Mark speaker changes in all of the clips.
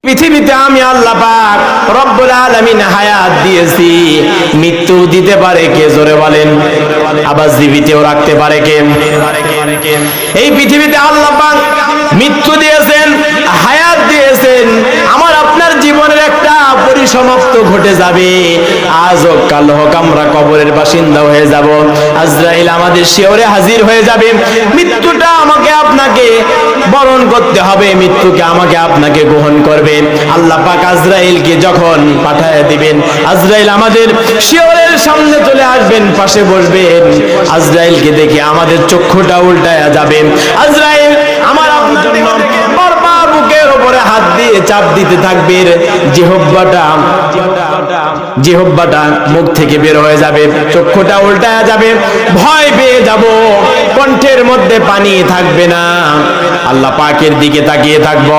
Speaker 1: পৃথিবীতে আমি আল্লাহ পাক রব্বুল আলামিন হায়াত দিয়েছি, মৃত্যু দিতে পারে কে? জোরে বলেন। আবার জীবিতও রাখতে পারে কে? এই পৃথিবীতে আল্লাহ পাক মৃত্যু দিয়েছেন, হায়াত দিয়েছেন। আমার আপনার জীবনের একটা পরিসমাপ্ত ঘটে যাবে। আজ হোক কাল হোক আমরা কবরের বাসিন্দা হয়ে যাব। আজরাইল আমাদের শিয়রে হাজির হয়ে যাবে। মৃত্যুটা আমাকে আপনাকে বরণ করতে হবে, মৃত্যুকে আমাকে আপনাকে গ্রহণ করবে। আল্লাহ পাক আজরাইলকে যখন পাঠায় দিবেন, আজরাইল আমাদের শিয়রের সামনে চলে আসবেন, পাশে বসবেন। আজরাইলকে দেখে আমাদের চক্ষুটা উল্টায়া যাবে। আজরাইল আমার আপনার জন্য বারবার বুকের উপরে হাত দিয়ে চাপ দিতে থাকবে। জিহ্বাটা মুখ থেকে বের হয়ে যাবে, চক্ষুটা উল্টায়া যাবে, ভয় পেয়ে যাব, কণ্ঠের মধ্যে পানি থাকবে না। আল্লাহ পাকের দিকে তাকিয়ে থাকব,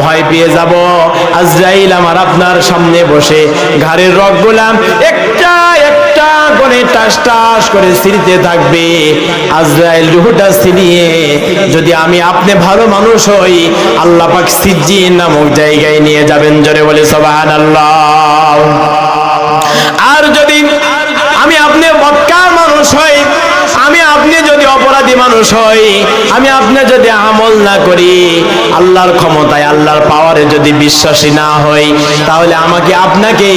Speaker 1: ভয় পেয়ে যাব। আজরাইল আমার আপনার সামনে বসে ঘাড়ের রগগুলা একটা একটা করে টাস টাস করে ছিঁড়তে থাকবে। আজরাইল রূহটা ছিনিয়ে যদি আমি আপনি ভালো মানুষ হই, আল্লাহ পাক সিজ্জিন নামক জায়গায় নিয়ে যাবেন। জোরে বলে সুবহানাল্লাহ। আর যদি আমি আপনি বদকার মানুষ হই, আমি আপনি যদি অপরাধী মানুষ হই, আমি আপনি যদি আমল না করি, আল্লাহর ক্ষমতায় আল্লাহর পাওয়ারে যদি বিশ্বাসী না হই, তাহলে আমাকে আপনাকে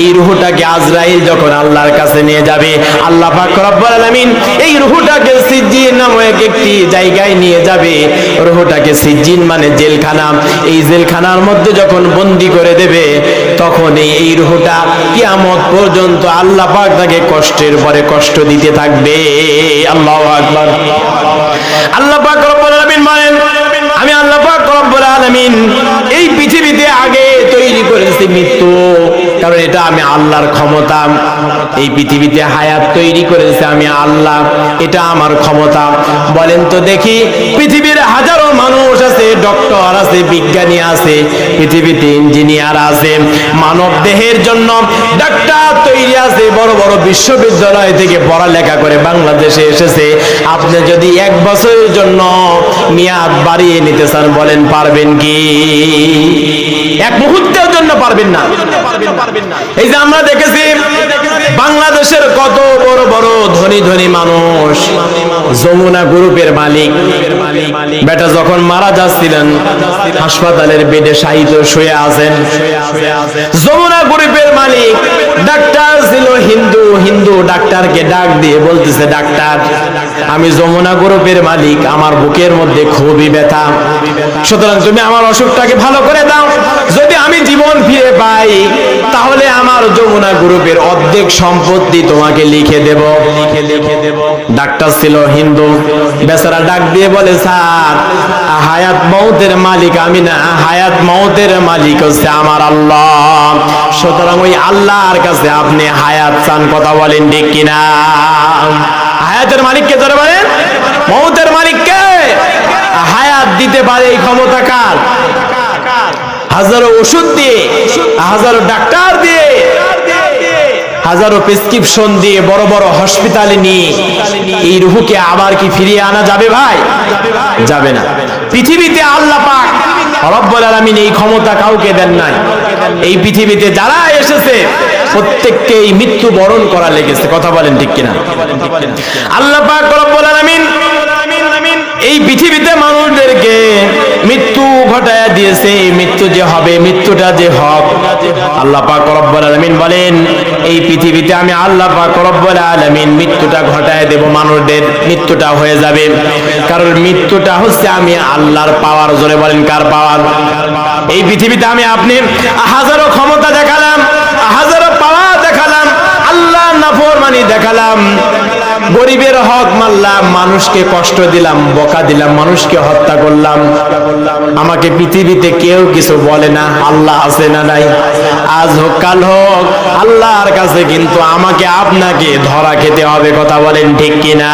Speaker 1: এই রূহটাকে আজরাইল যখন আল্লাহর কাছে নিয়ে যাবে, আল্লাহ পাক রব্বুল আলামিন এই রূহটাকে সিজ্জিন নামক একটি জায়গায় নিয়ে যাবে। রূহটাকে সিজ্জিন মানে জেলখানা, এই জেলখানার মধ্যে যখন বন্দী করে দেবে, তখন এই রূহটা কিয়ামত পর্যন্ত আল্লাহ পাক তাকে কষ্টের পরে কষ্ট দিতে থাকবে। আল্লাহু আকবার। আল্লাহ পাক রব্বুল আলামিন বলেন, আমি আল্লাহ পাক রব্বুল আলামিন এই পৃথিবীতে আগে তৈরি করেছি মৃত্যু, কারণ এটা আমি আল্লাহর ক্ষমতা। এই পৃথিবীতে হায়াত তৈরি করেছে আমি আল্লাহ, এটা আমার ক্ষমতা। বলেন তো দেখি, পৃথিবীর হাজারো মানুষ আছে, ডক্টর আছে, বিজ্ঞানী আছে, পৃথিবীতে ইঞ্জিনিয়ার আছে, মানব দেহের জন্য ডাক্তার তৈরি আছে, বড় বড় বিশ্ববিদ্যালয় থেকে পড়ালেখা করে বাংলাদেশে এসেছে। আপনি যদি 1 বছরের জন্য মেয়াদ বাড়িয়ে নিতে চান, বলেন পারবেন কি? 1 মুহূর্তের জন্য পারবেন না। এই যে আমরা দেখেছি বাংলাদেশের কত বড় বড় ধনী ধনী মানুষ, যমুনা গ্রুপের মালিক বেটা যখন মারা যাচ্ছিলেন, হাসপাতালের বেডে শায়িত শুয়ে আছেন। যমুনা গ্রুপের মালিক ডাক্তার ছিল হিন্দু, হিন্দু ডাক্তারকে ডাক দিয়ে বলতেছে, ডাক্তার আমি যমুনা গ্রুপের মালিক, আমার বুকের মধ্যে খুবই ব্যথা, সুতরাং তুমি আমার অসুখটাকে ভালো করে দাও। যদি আমি জীবন ফিরে পাই, তাহলে আমার যমুনা গ্রুপের অর্ধেক সম্পত্তি তোমাকে লিখে দেব। ডাক্তার ছিল হিন্দু, বেচারা ডাক দিয়ে বলে, স্যার হায়াত মউতের মালিক আমি না, হায়াত মউতের মালিক হচ্ছে আমার আল্লাহ, সুতরাং ওই আল্লাহর কাছে আপনি হায়াত চান। কথা বলেন ঠিক কিনা? হায়াতের মালিককে ধরে বলেন, মউতের মালিককে হায়াত দিতে পারে এই ক্ষমতা কার? হাজারো ওষুধ দিয়ে, হাজারো ডাক্তার দিয়ে, হাজারো প্রেসক্রিপশন দিয়ে বড় বড় হসপিটালে নিয়ে এই রূহকে আবার কি ফিরিয়ে আনা যাবে ভাই? যাবে না। পৃথিবীতে আল্লাহ পাক রব্বুল আলামিন এই ক্ষমতা কাউকে দেন নাই। এই পৃথিবীতে যারা এসেছে প্রত্যেককেই মৃত্যু বরণ করা লেগেছে। কথা বলেন ঠিক কিনা? আল্লাহ পাক রব্বুল আলামিন এই পৃথিবীতে মানুষদেরকে মৃত্যু ঘটায়া দিয়েছে। মৃত্যু যে হবে, মৃত্যুটা যে হক, আল্লাহ পাক রব্বুল আলামিন বলেন, এই পৃথিবীতে আমি আল্লাহ পাক রব্বুল আলামিন মৃত্যুটা ঘটায় দেব, মানুষদের মৃত্যুটা হয়ে যাবে। কারণ মৃত্যুটা হচ্ছে আমি আল্লাহর পাওয়ার। জোরে বলেন কার পাওয়ার? এই পৃথিবীতে আমি আপনি হাজারো ক্ষমতা দেখালাম, হাজারো পাওয়ার দেখালাম, আল্লাহ নাফরমানি দেখালাম, গরিবের হক মারলাম, মানুষকে কষ্ট দিলাম, বকা দিলাম, মানুষকে হত্যা করলাম। আমাকে পৃথিবীতে কেউ কিছু বলে না। আল্লাহ আছে না নাই? আজ হোক কাল হোক আল্লাহর কাছে কিন্তু আমাকে আপনাকে ধরা খেতে হবে। কথা বলেন ঠিক কিনা?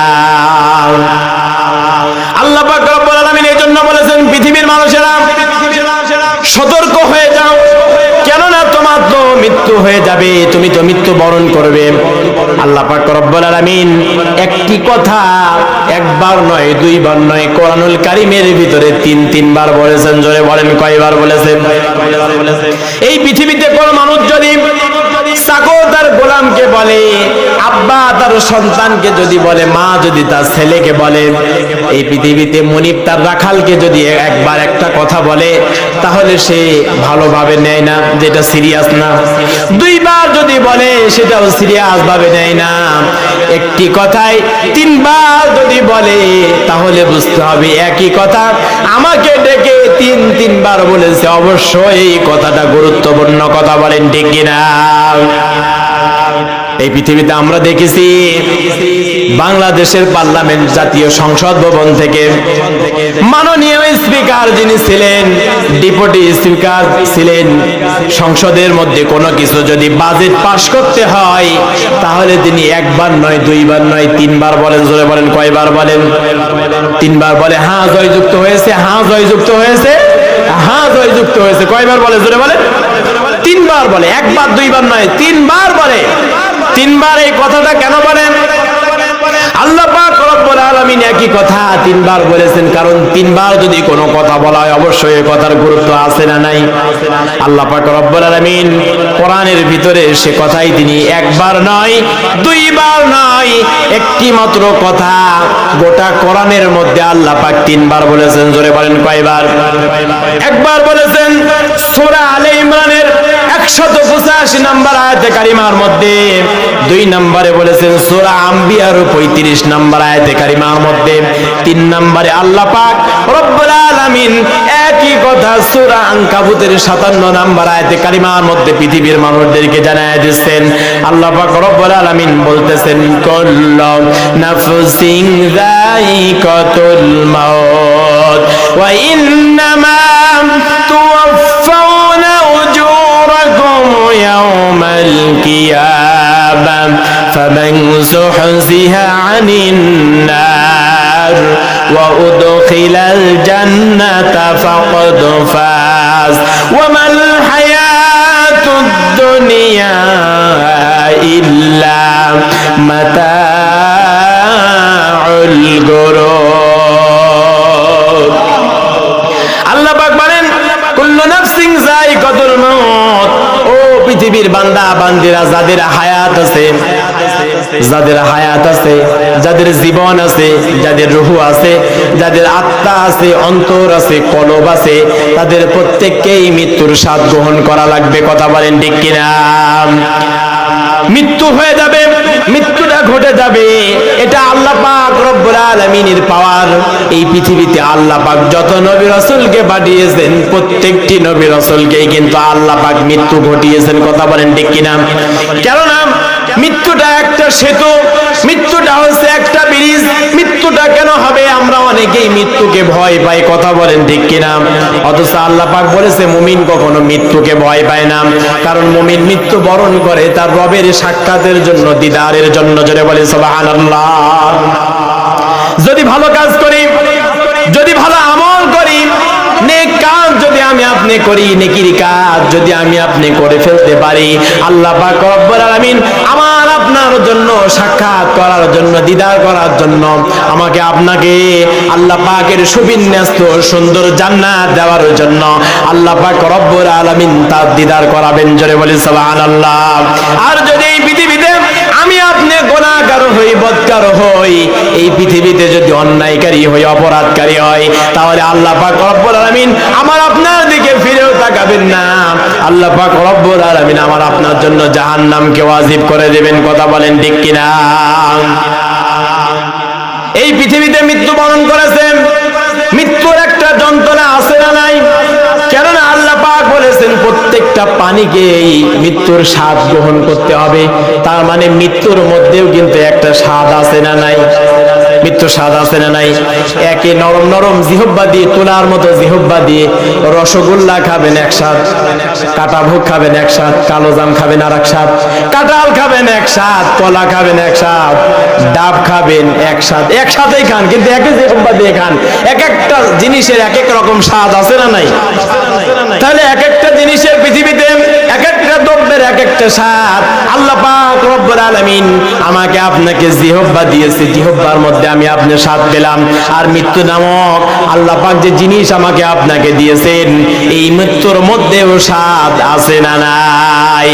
Speaker 1: আল্লাহ পাক রব্বুল আলামিন এই জন্য বলেছেন, পৃথিবীর মানুষেরা সতর্ক হয়ে যাও, কেননা তোমার তো মৃত্যু হয়ে যাবে, তুমি তো মৃত্যু বরণ করবে। আল্লাহ পাক রব্বুল আলামিন একটি কথা একবার নয়, দুইবার নয়, কোরআনুল কারীমের ভিতরে তিনবার বলেছেন। জোরে বলেন কয়বার বলেছেন? এই পৃথিবীতে কোন মানুষ যদি চাকর তার গোলামকে বলে, আব্বা তার সন্তানকে যদি বলে, মা যদি তার ছেলেকে বলে, এই পৃথিবীতে মনিব তার রাখালকে যদি একবার একটা কথা বলে, তাহলে সে ভালোভাবে নেয় না, যেটা সিরিয়াস না। দুইবার যদি বলে, সেটাও সিরিয়াস ভাবে নেয় না। একটি কথাই তিনবার যদি বলে, তাহলে বুঝতে হবে একই কথা আমাকে ডেকে তিনবার বলেছে, অবশ্যই এই কথাটা গুরুত্বপূর্ণ কথা। বলেন ঠিক কিনা? এই পৃথিবীতে আমরা দেখেছি বাংলাদেশের পার্লামেন্ট, জাতীয় সংসদ ভবন থেকে মাননীয় স্পিকার যিনি ছিলেন, ডেপুটি স্পিকার ছিলেন, সংসদের মধ্যে কোনো কিছু যদি বাজেট পাস করতে হয়, তাহলে তিনি একবার নয়, দুইবার নয়, তিনবার বলেন। জোরে বলেন কয়বার বলেন? তিনবার বলে। হ্যাঁ জয়যুক্ত হয়েছে, হ্যাঁ জয়যুক্ত হয়েছে, হ্যাঁ জয়যুক্ত হয়েছে। কয়বার বলে? জোরে বলেন। তিনবার বলে। একবার দুইবার নয়, তিনবার বলে। তিনবার এই কথাটা কেন বলেন? আল্লাহ পাক রব্বুল আলামিন একই কথা তিনবার বলেছেন, কারণ তিনবার যদি কোনো কথা বলা হয়, অবশ্যই এই কথার গুরুত্ব আছে না নাই? আল্লাহ পাক রব্বুল আলামিন কোরআনের ভিতরে সে কথাই তিনি একবার নয়, দুইবার নয়, একটি মাত্র কথা গোটা কোরআনের মধ্যে আল্লাহ পাক তিনবার বলেছেন। জোরে বলেন কয়বার? একবার বলেছেন সূরা আলে ইমরানের 185 নম্বর আয়াতে কারিমার মধ্যে, দুই নম্বরে বলেছেন সূরা আম্বিয়ার 35 নম্বর আয়াতে কারিমার মধ্যে, তিন নম্বরে আল্লাহ পাক রব্বুল আলামিন একই কথা সূরা আনকাবুতের 57 নম্বর আয়াতে কারিমার মধ্যে পৃথিবীর মানুষদেরকে জানায় দিচ্ছেন। আল্লাহ পাক রব্বুল আলামিন বলতেছেন, কুল্লু নাফসিন যায়িকাতুল মাউত ওয়া ইন্নামা তুওয়াফাউনা উজুরাকুম ইয়াওমাল কিয়ামা ফামান যুহজিহা আনিন নার ওয়া উদখিলাল জান্নাতা ফাকাদ ফাজ ওয়া মাল হায়াতুদ দুনিয়া ইল্লা মাতাউল গুরুর। আল্লাহ পাক বলেন, কুল্লু নাফসিন যায়িকাতুল মাউত। ও পৃথিবীর বান্দা বান্দিরা, যাদের হায়াত আছে, যাদের হায়াত আছে, যাদের জীবন আছে, যাদের রূহ আছে, যাদের আত্মা আছে, অন্তর আছে, কলব আছে, তাদের প্রত্যেককেই মৃত্যুর স্বাদ গ্রহণ করা লাগবে। কথা বলেন ঠিক কিনা? মৃত্যু হয়ে যাবে, মৃত্যুটা ঘটে যাবে, এটা আল্লাহ পাক রব্বুল আলামিনের পাওয়ার। এই পৃথিবীতে আল্লাহ পাক যত নবী রাসূলকে পাঠিয়েছেন, প্রত্যেকটি নবী রাসূলকেই কিন্তু আল্লাহ পাক মৃত্যু ঘটিয়েছেন। কথা বলেন ঠিক কিনা? কেননা মৃত্যুটা একটা সেতু, মৃত্যুটা হচ্ছে একটা ব্রিজ। মৃত্যুটা কেন হবে? আমরা অনেকেই মৃত্যুকে ভয় পাই। কথা বলেন ঠিক কিনা? অথচ আল্লাহ পাক বলেছে মুমিন কখনো মৃত্যুকে ভয় পায় না, কারণ মুমিন মৃত্যু বরণ করে তার রবের সাক্ষাতের জন্য, দিদারের জন্য। জোরে বলে সুবহানাল্লাহ। যদি ভালো কাজ করি, যদি ভালো আমল করি, নেক কাজ যদি আমি আপনি করি, নেকির কাজ যদি আমি আপনি করে ফেলতে পারি, আল্লাহ পাক রব্বুল আলামিন আমার আপনার জন্য সাক্ষাৎ করার জন্য, দিদার করার জন্য, আমাকে আপনাকে আল্লাহ পাকের সুবিন্যস্ত সুন্দর জান্নাত দেওয়ার জন্য আল্লাহ পাক রব্বুল আলামিন তার দিদার করাবেন। জোরে বলি সুবহানাল্লাহ। আর যদি এই পৃথিবীতে আমি আপনি গুনাহগার হই, বদকার হই, এই পৃথিবীতে যদি অন্যায়কারী হই, অপরাধকারী হই, তাহলে আল্লাহ পাক রব্বুল আলামিন আমার আপনার দিকে ফিরেও তাকাবেন না। আল্লাহ পাক রব্বুল আলামিন আমার আপনার জন্য জাহান্নামকে ওয়াজিব করে দেবেন। কথা বলেন ঠিক কিনা? এই পৃথিবীতে মৃত্যুবরণ করেছেন, মৃত্যুর একটা যন্ত্রণা আছে না নাই? কেননা আল্লাহ পাক বলেছেন প্রত্যেকটা পানিকেই মৃত্যুর স্বাদ গ্রহণ করতে হবে। তার মানে মৃত্যুর মধ্যেও কিন্তু একটা স্বাদ আছে না নাই? মৃত্যুর স্বাদ আছে না নাই? একে নরম নরম জিহ্বা দিয়ে, তুলার মতো জিহ্বা দিয়ে রসগোল্লা খাবেন এক স্বাদ, কাটা ভোগ খাবেন এক স্বাদ, কালো জাম খাবেন আর এক স্বাদ, কাঁঠাল খাবেন এক স্বাদ, কলা খাবেন এক স্বাদ, ডাব খাবেন এক স্বাদ। একসাথেই খান, কিন্তু একই জিহ্বা দিয়ে খান। এক একটা জিনিসের এক এক রকম স্বাদ আছে না নাই? তাহলে এক একটা জিনিসের পৃথিবীতে এক একটা স্বাদ আল্লাহ পাক রব্বুল আলামিন আমাকে আপনাকে জিহ্বা দিয়েছে, জিহ্বার মধ্যে আমি আপনার স্বাদ পেলাম। আর মৃত্যু নামক আল্লাহ পাক যে জিনিস আমাকে আপনাকে দিয়েছেন, এই মৃত্যুর মধ্যেও স্বাদ আছে না নাই?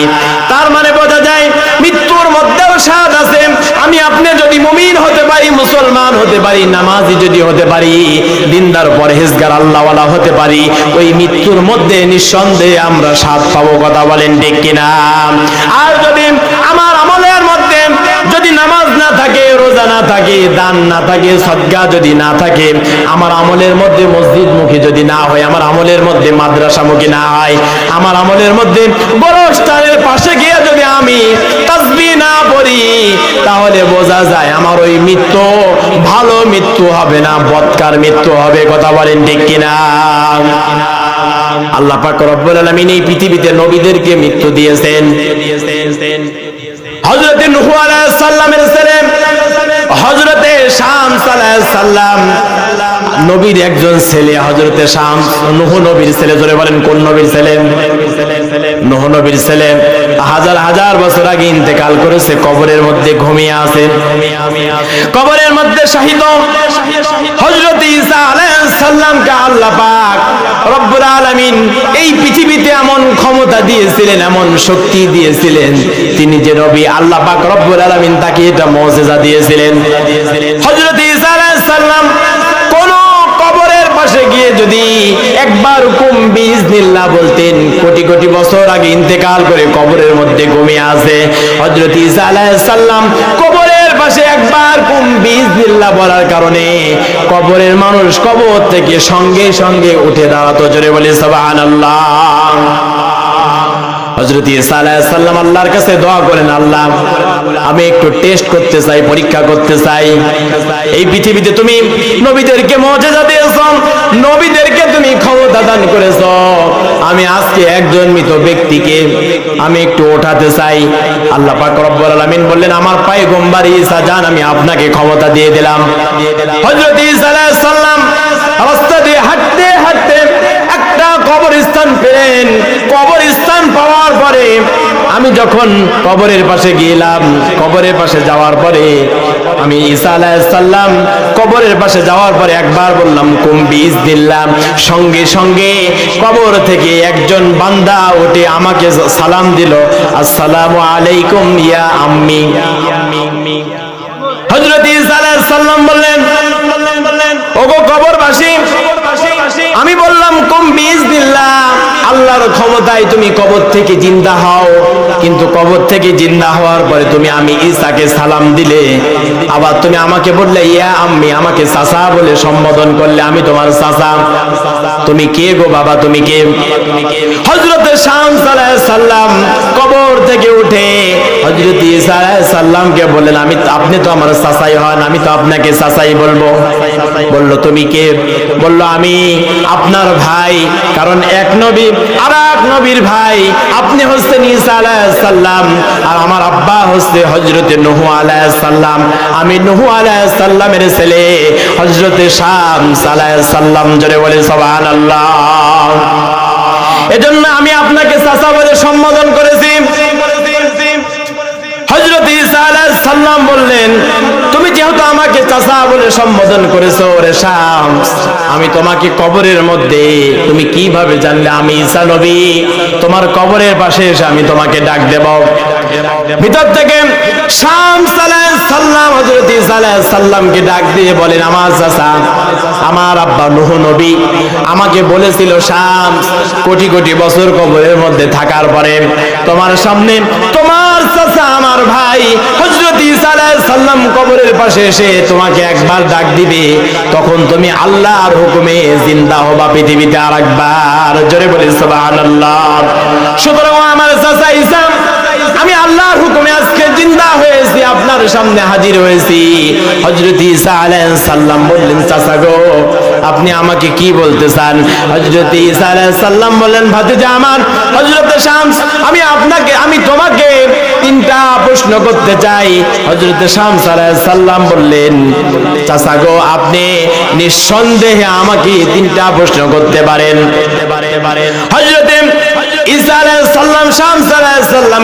Speaker 1: তার মানে বোঝা যায় মৃত্যুর মধ্যেও স্বাদ আছে। আমি আপনি যদি মুমিন হতে পারি, মুসলমান হতে পারি, নামাজি যদি হতে পারি, দিনদার পরহেজগার আল্লাহওয়ালা হতে পারি, ওই মৃত্যুর মধ্যে নিঃসন্দেহে আমরা স্বাদ পাবো। কথা বলেন ঠিক কিনা? আর যদি আমার আমলের মধ্যে যদি নামাজ না থাকে, রোজা না থাকে, দান না থাকে, সদকা যদি না থাকে, আমার আমলের মধ্যে মসজিদমুখী যদি না হয়, আমার আমলের মধ্যে মাদ্রাসামুখী না হয়, আমার আমলের মধ্যে গোরস্থানের পাশে গিয়ে যদি আমি তাসবিহ না পড়ি, তাহলে বোঝা যায় আমার ওই মৃত্যু ভালো মৃত্যু হবে না, বদকার মৃত্যু হবে। কথা বলেন ঠিক কিনা? আল্লাহ পাক রব্বুল আলামিন এই পৃথিবীতে নবীদেরকে মৃত্যু দিয়েছেন। হযরত নূহ আলাইহিস সালামের ছেলে হযরতে শামস আলাইহিস সালাম নবীর একজন ছেলে, হযরতে শামস নূহ নবীর ছেলে। জোরে বলেন কোন নবীর ছেলে? নূহ নবীর ছেলে। হাজার হাজার বছর আগে ইন্তেকাল করেছে, কবরের মধ্যে ঘুমিয়ে আছে, কবরের মধ্যে শাহিদ। হযরত ঈসা আলাইহিস সালামকে আল্লাহ পাক রব্বুল আলামিন এই পৃথিবীতে এমন ক্ষমতা দিয়েছিলেন, এমন শক্তি দিয়েছিলেন, তিনি যে নবী আল্লাহ পাক রব্বুল আলামিন তাকে এটা মুজিজা দিয়েছিলেন। হযরত ঈসা আলাইহিস সালাম কোন কবরের পাশে গিয়ে যদি একবার হুকুম বিইজনিল্লাহ বলতেন, কোটি কোটি বছর আগে ইন্তেকাল করে কবরের মধ্যে ঘুমিয়ে আছে হযরত ঈসা আলাইহিস সালাম, কবরের পাশে একবার হুকুম বিইজনিল্লাহ বলার কারণে কবরের মানুষ কবর থেকে সঙ্গে সঙ্গে উঠে দাঁড়াতো। জোরে বলি সুবহানাল্লাহ। হযরত ঈসা আলাইহিস সালাম আল্লাহর কাছে দোয়া করেন, আল্লাহ আমি একটু টেস্ট করতে চাই, পরীক্ষা করতে চাই। এই পৃথিবীতে তুমি নবীদেরকে মুজিজা দিয়েছো, নবীদেরকে তুমি ক্ষমতা দান করেছো, আমি আজকে একজন মৃত ব্যক্তিকে আমি একটু ওঠাতে চাই। আল্লাহ পাক রব্বুল আলামিন বললেন, আমার পয়গম্বর ঈসা যান, আমি আপনাকে ক্ষমতা দিয়ে দিলাম। হযরত ঈসা আলাইহিস সালাম রাস্তা দিয়ে হাঁটতে হাঁটতে একটা কবরস্থান পেলেন। কবরস্থান পাওয়ার পরে আমি যখন কবরের পাশে গেলাম, কবরের পাশে যাওয়ার পরে আমি ঈসা আলাইহিস সালাম কবরের পাশে যাওয়ার পরে একবার বললাম কুম বিইজনিল্লাহ, সঙ্গে সঙ্গে কবর থেকে একজন বান্দা উঠে আমাকে সালাম দিল, আসসালামু আলাইকুম ইয়া আম্মি। হযরত ঈসা আলাইহিস সালাম বললেন, ওগো কবরবাসী, আমি বললাম কুম বিইজনিল্লাহ, আল্লাহর ক্ষমতায় তুমি কবর থেকে জিন্দা হও, কিন্তু কবর থেকে জিন্দা হওয়ার পরে তুমি আমি ঈসাকে সালাম দিলে, আবার তুমি আমাকে বললে ইয়া আম্মি, আমাকে চাচা বলে সম্বোধন করলে, আমি তোমার চাচা, তুমি কে গো বাবা, তুমি কে? হযরত শামস আলাইহিস সালাম কবর থেকে উঠে হযরত ঈসা আলাইহিস সালামকে বললেন, আপনি তো আমার চাচাই হন, আমি তো আপনাকে চাচাই বলবো। বলল তুমি কে? বলল আমি আপনার ভাই, কারণ এক নবী আর এক নবীর ভাই, আপনি হচ্ছেন ঈসা আলাইহিস সালাম আর আমার আব্বা হচ্ছে হযরত নূহ আলাইহিস সালাম, আমি নূহ আলাইহিস সালামের ছেলে হযরত শামস আলাইহিস সালাম। জোরে বলে সুবহানাল্লাহ। এজন্য আমি আপনাকে চাচা বলে সম্বোধন করেছি। হযরত ঈসা আলাইহিস সালাম বললেন, তুমি যেহেতু আমাকে চাচা বলে সম্বোধন করেছো, রে শামস, আমি তোমাকে কবরের মধ্যে তুমি কিভাবে জানলে আমি ঈসা নবী? তোমার কবরের পাশে এসে আমি তোমাকে ডাক দেব। ভিতর থেকে শামস আলাইহিস সালাম হযরত ঈসা আলাইহিস সালামকে ডাক দিয়ে বলেন, আমার চাচা, আমার আব্বা নূহ নবী আমাকে বলেছিল, শামস, কোটি কোটি বছর কবরের মধ্যে থাকার পরে তোমার সামনে তোমার চাচা আমার ভাই হযরত ঈসা আলাইহিস সালাম কবরের পাশে এসে তোমাকে একবার ডাক দিবে, তখন তুমি আল্লাহর হুকুমে জিন্দা হবা পৃথিবীতে আরেকবার। জোরে বলি সুবহানাল্লাহ। সুতরাং আমার চাচা ঈসা, আমি আল্লাহর হুকুমে আজকে জিন্দা হয়েছি, আপনার সামনে হাজির হয়েছি। হযরত ঈসা আলাইহিস সালাম বললেন, চাচা গো, আপনি আমাকে কি বলতে চান? হযরত ঈসা আলাইহিস সালাম বললেন, ভাতিজা আমার হযরত শামস, আমি তোমাকে তিনটা প্রশ্ন করতে চাই। হযরত শামস আলাইহিস সালাম বললেন, চাচা গো, আপনি নিঃসন্দেহে আমাকে তিনটা প্রশ্ন করতে পারেন। হযরত ঈসা আলাইহিস সালাম শামস আলাইহিস সালাম